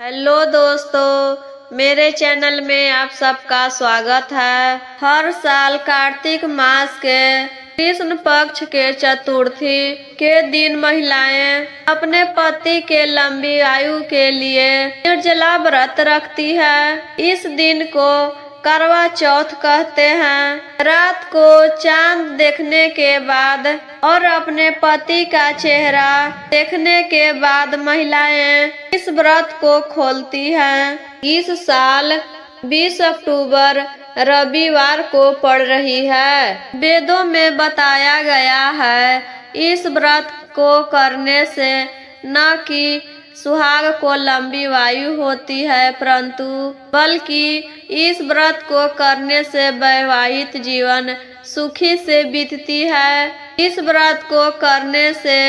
Hello दोस्तों, मेरे channel में आप सबका स्वागत है। हर साल कार्तिक मास के कृष्ण पक्ष के चतुर्थी के दिन महिलाएं अपने पति के लंबी आयु के लिए निर्जला व्रत रखती है। इस दिन को करवा चौथ कहते हैं। रात को चांद देखने के बाद और अपने पति का चेहरा देखने के बाद महिलाएं इस व्रत को खोलती हैं। इस साल 20 अक्टूबर रविवार को पड़ रही है। वेदों में बताया गया है इस व्रत को करने से न कि सुहाग को लंबी आयु होती है, परंतु बल्कि इस व्रत को करने से वैवाहिक जीवन सुखी से बीतती है। इस व्रत को करने से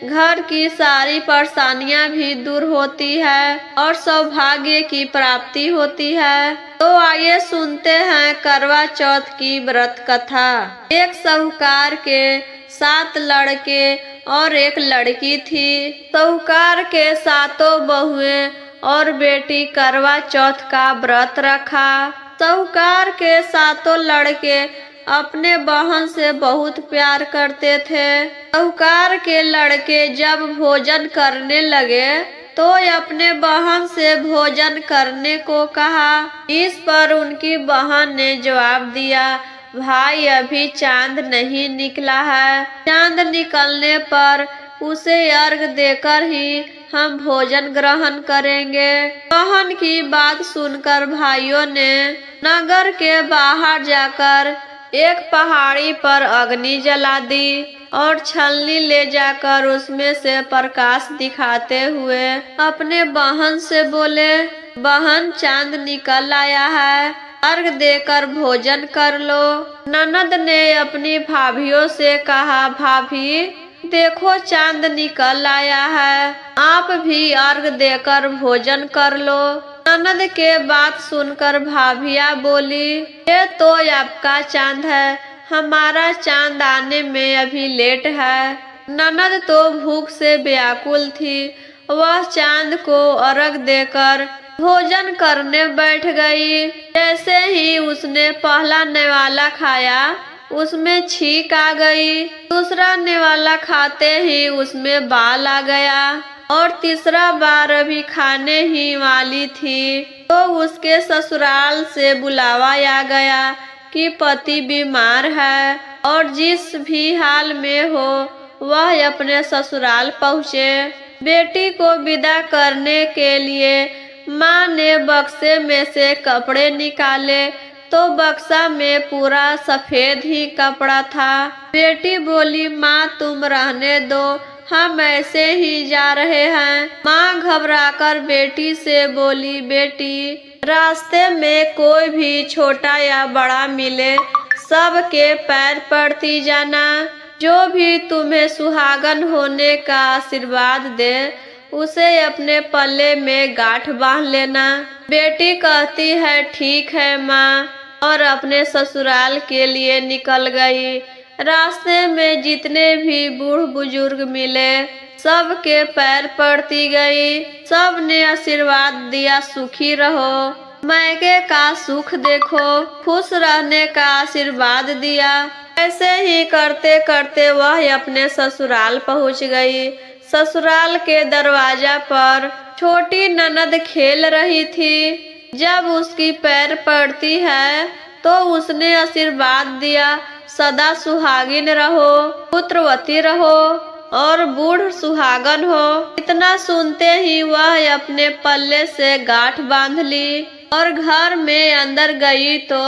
घर की सारी परेशानियां भी दूर होती है और सौभाग्य की प्राप्ति होती है। तो आइए सुनते हैं करवा चौथ की व्रत कथा। एक साहूकार के 7 लड़के और एक लड़की थी। साहूकार के 7 बहुएं और बेटी करवा चौथ का व्रत रखा। साहूकार के 7 लड़के अपने बहन से बहुत प्यार करते थे। साहूकार के लड़के जब भोजन करने लगे तो अपने बहन से भोजन करने को कहा। इस पर उनकी बहन ने जवाब दिया, भाई अभी चांद नहीं निकला है। चांद निकलने पर उसे अर्घ देकर ही हम भोजन ग्रहण करेंगे। बहन की बात सुनकर भाइयों ने नगर के बाहर जाकर एक पहाड़ी पर अग्नि जला दी और छलनी ले जाकर उसमें से प्रकाश दिखाते हुए अपने बहन से बोले, बहन चांद निकल आया है, अर्घ देकर भोजन कर लो। ननद ने अपनी भाभियों से कहा, भाभी देखो चांद निकल आया है, आप भी अर्घ देकर भोजन कर लो। ननद के बात सुनकर भाभिया बोली, ये तो आपका चांद है, हमारा चांद आने में अभी लेट है। ननद तो भूख से व्याकुल थी। वह चांद को अर्घ देकर भोजन करने बैठ गई। जैसे ही उसने पहला निवाला खाया उसमें छींक आ गई। दूसरा निवाला खाते ही उसमें बाल आ गया और तीसरा बार अभी खाने ही वाली थी तो उसके ससुराल से बुलावा आ गया कि पति बीमार है और जिस भी हाल में हो वह अपने ससुराल पहुँचे। बेटी को विदा करने के लिए माँ ने बक्से में से कपड़े निकाले तो बक्सा में पूरा सफेद ही कपड़ा था। बेटी बोली, माँ तुम रहने दो, हम ऐसे ही जा रहे हैं। माँ घबराकर बेटी से बोली, बेटी रास्ते में कोई भी छोटा या बड़ा मिले सबके पैर पड़ती जाना। जो भी तुम्हें सुहागन होने का आशीर्वाद दे उसे अपने पल्ले में गांठ बांध लेना। बेटी कहती है, ठीक है माँ, और अपने ससुराल के लिए निकल गई। रास्ते में जितने भी बूढ़ बुजुर्ग मिले सबके पैर पड़ती गई। सब ने आशीर्वाद दिया, सुखी रहो, मैके का सुख देखो, खुश रहने का आशीर्वाद दिया। ऐसे ही करते करते वह अपने ससुराल पहुंच गई। ससुराल के दरवाजा पर छोटी ननद खेल रही थी। जब उसकी पैर पड़ती है तो उसने आशीर्वाद दिया, सदा सुहागिन रहो, पुत्रवती रहो और बूढ़ सुहागन हो। इतना सुनते ही वह अपने पल्ले से गांठ बांध ली और घर में अंदर गई तो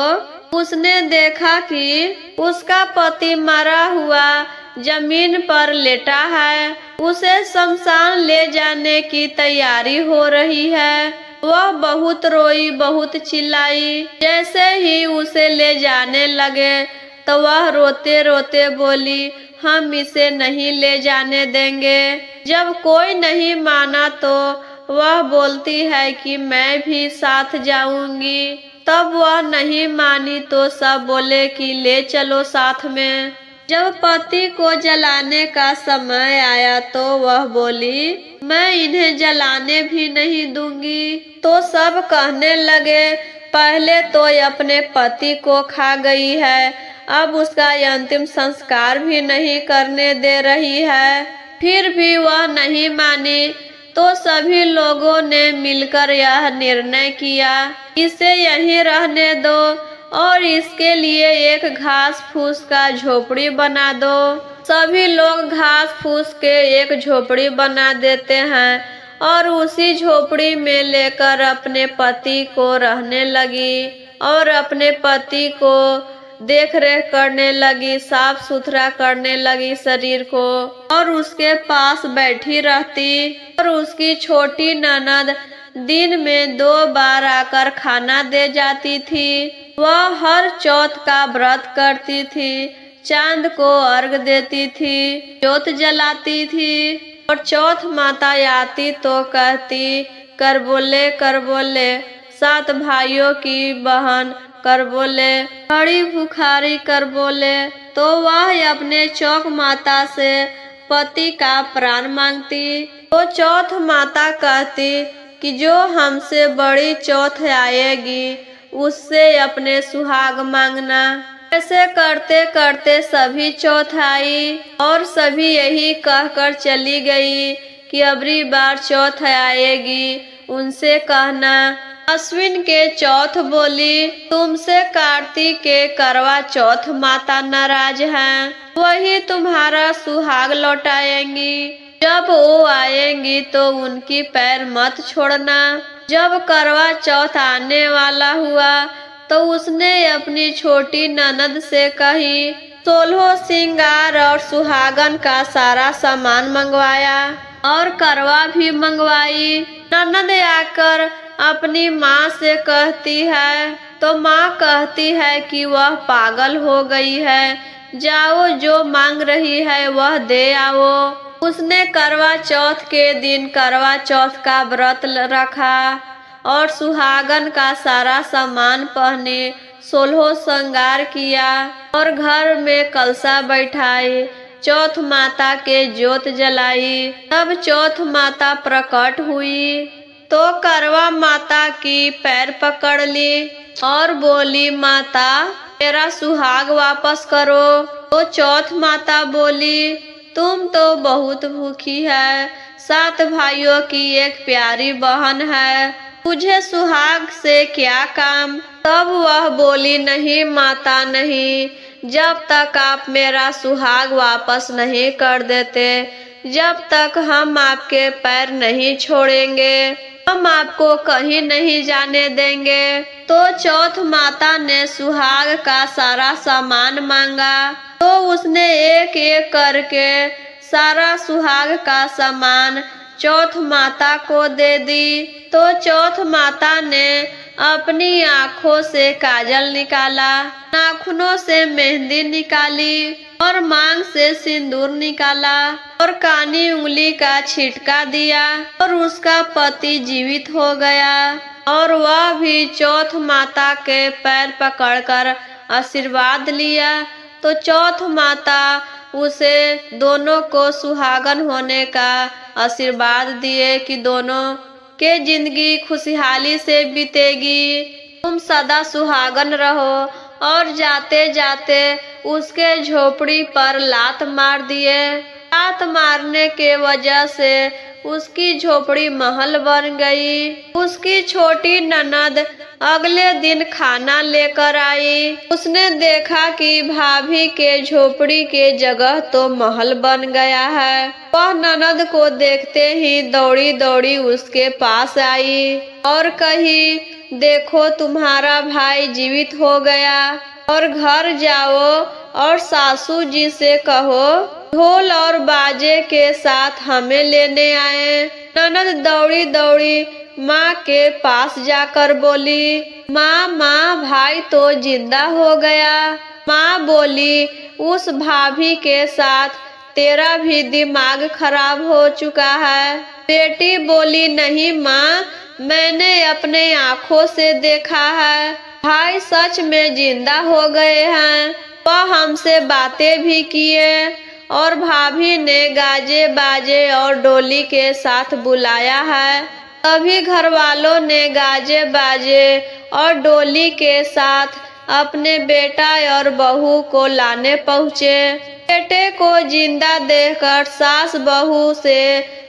उसने देखा कि उसका पति मरा हुआ जमीन पर लेटा है। उसे शमशान ले जाने की तैयारी हो रही है। वह बहुत रोई, बहुत चिल्लाई। जैसे ही उसे ले जाने लगे तो वह रोते रोते बोली, हम इसे नहीं ले जाने देंगे। जब कोई नहीं माना तो वह बोलती है कि मैं भी साथ जाऊंगी। तब वह नहीं मानी तो सब बोले कि ले चलो साथ में। जब पति को जलाने का समय आया तो वह बोली, मैं इन्हें जलाने भी नहीं दूंगी। तो सब कहने लगे, पहले तो अपने पति को खा गई है, अब उसका अंतिम संस्कार भी नहीं करने दे रही है। फिर भी वह नहीं मानी, तो सभी लोगों ने मिलकर यह निर्णय किया, इसे यहीं रहने दो और इसके लिए एक घास फूस का झोपड़ी बना दो। सभी लोग घास फूस के एक झोपड़ी बना देते हैं और उसी झोपड़ी में लेकर अपने पति को रहने लगी और अपने पति को देख रेख करने लगी, साफ सुथरा करने लगी शरीर को, और उसके पास बैठी रहती। और उसकी छोटी ननद दिन में 2 बार आकर खाना दे जाती थी। वह हर चौथ का व्रत करती थी, चांद को अर्घ देती थी, जोत जलाती थी। और चौथ माता आती तो कहती, कर बोले 7 भाइयों की बहन कर बोले, बड़ी भुखारी कर बोले। तो वह अपने चौक माता से पति का प्राण मांगती। तो चौथ माता कहती कि जो हमसे बड़ी चौथ आएगी उससे अपने सुहाग मांगना। ऐसे करते करते सभी चौथ आई और सभी यही कहकर चली गई कि अबरी बार चौथ आएगी उनसे कहना। अश्विन के चौथ बोली, तुमसे कार्तिक के करवा चौथ माता नाराज हैं, वही तुम्हारा सुहाग लौटाएंगी। जब वो आएंगी तो उनकी पैर मत छोड़ना। जब करवा चौथ आने वाला हुआ तो उसने अपनी छोटी ननद से कही, 16 श्रृंगार और सुहागन का सारा सामान मंगवाया और करवा भी मंगवाई। ननद आकर अपनी माँ से कहती है तो माँ कहती है कि वह पागल हो गई है, जाओ जो मांग रही है वह दे आओ। उसने करवा चौथ के दिन करवा चौथ का व्रत रखा और सुहागन का सारा सामान पहने 16 श्रृंगार किया और घर में कलशा बैठाई, चौथ माता के जोत जलाई। तब चौथ माता प्रकट हुई तो करवा माता की पैर पकड़ ली और बोली, माता मेरा सुहाग वापस करो। तो चौथ माता बोली, तुम तो बहुत भूखी है, 7 भाइयों की एक प्यारी बहन है, तुझे सुहाग से क्या काम। तब वह बोली, नहीं माता नहीं, जब तक आप मेरा सुहाग वापस नहीं कर देते, जब तक हम आपके पैर नहीं छोड़ेंगे, हम आपको कहीं नहीं जाने देंगे। तो चौथ माता ने सुहाग का सारा सामान मांगा तो उसने एक एक करके सारा सुहाग का सामान चौथ माता को दे दी। तो चौथ माता ने अपनी आँखों से काजल निकाला, नाखूनों से मेहंदी निकाली और मांग से सिंदूर निकाला और कानी उंगली का छिटका दिया और उसका पति जीवित हो गया और वह भी चौथ माता के पैर पकड़कर आशीर्वाद लिया। तो चौथ माता उसे दोनों को सुहागन होने का आशीर्वाद दिए कि दोनों के जिंदगी खुशहाली से बीतेगी, तुम सदा सुहागन रहो। और जाते जाते उसके झोपड़ी पर लात मार दिए। लात मारने के वजह से उसकी झोपड़ी महल बन गई। उसकी छोटी ननद अगले दिन खाना लेकर आई। उसने देखा कि भाभी के झोपड़ी के जगह तो महल बन गया है। वह ननद को देखते ही दौड़ी दौड़ी उसके पास आई और कही, देखो तुम्हारा भाई जीवित हो गया और घर जाओ और सासू जी से कहो ढोल और बाजे के साथ हमें लेने आए। ननद दौड़ी दौड़ी माँ के पास जाकर बोली, माँ भाई तो जिंदा हो गया। माँ बोली, उस भाभी के साथ तेरा भी दिमाग खराब हो चुका है। बेटी बोली, नहीं माँ, मैंने अपने आँखों से देखा है, भाई सच में जिंदा हो गए हैं वह हमसे बातें भी किए और भाभी ने गाजे बाजे और डोली के साथ बुलाया है। तभी घर वालों ने गाजे बाजे और डोली के साथ अपने बेटा और बहू को लाने पहुँचे। बेटे को जिंदा देखकर सास बहू से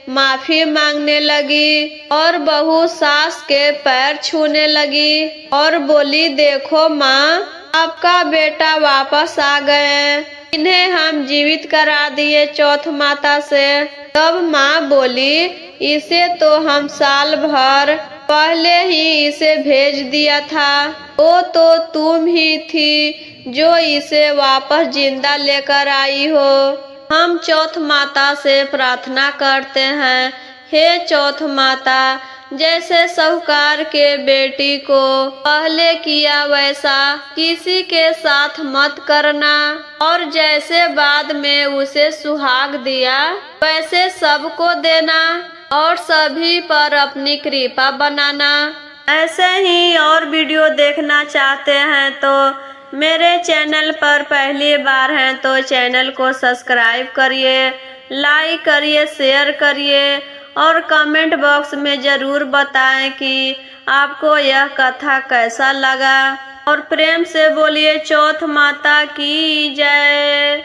माफी मांगने लगी और बहू सास के पैर छूने लगी और बोली, देखो माँ, आपका बेटा वापस आ गए, इन्हें हम जीवित करा दिए चौथ माता से। तब माँ बोली, इसे तो हम साल भर पहले ही इसे भेज दिया था, वो तो तुम ही थी जो इसे वापस जिंदा लेकर आई हो। हम चौथ माता से प्रार्थना करते हैं, हे चौथ माता, जैसे साहूकार के बेटी को पहले किया वैसा किसी के साथ मत करना, और जैसे बाद में उसे सुहाग दिया वैसे सबको देना और सभी पर अपनी कृपा बनाना। ऐसे ही और वीडियो देखना चाहते हैं तो मेरे चैनल पर पहली बार हैं तो चैनल को सब्सक्राइब करिए, लाइक करिए, शेयर करिए और कमेंट बॉक्स में ज़रूर बताएं कि आपको यह कथा कैसा लगा और प्रेम से बोलिए चौथ माता की जय।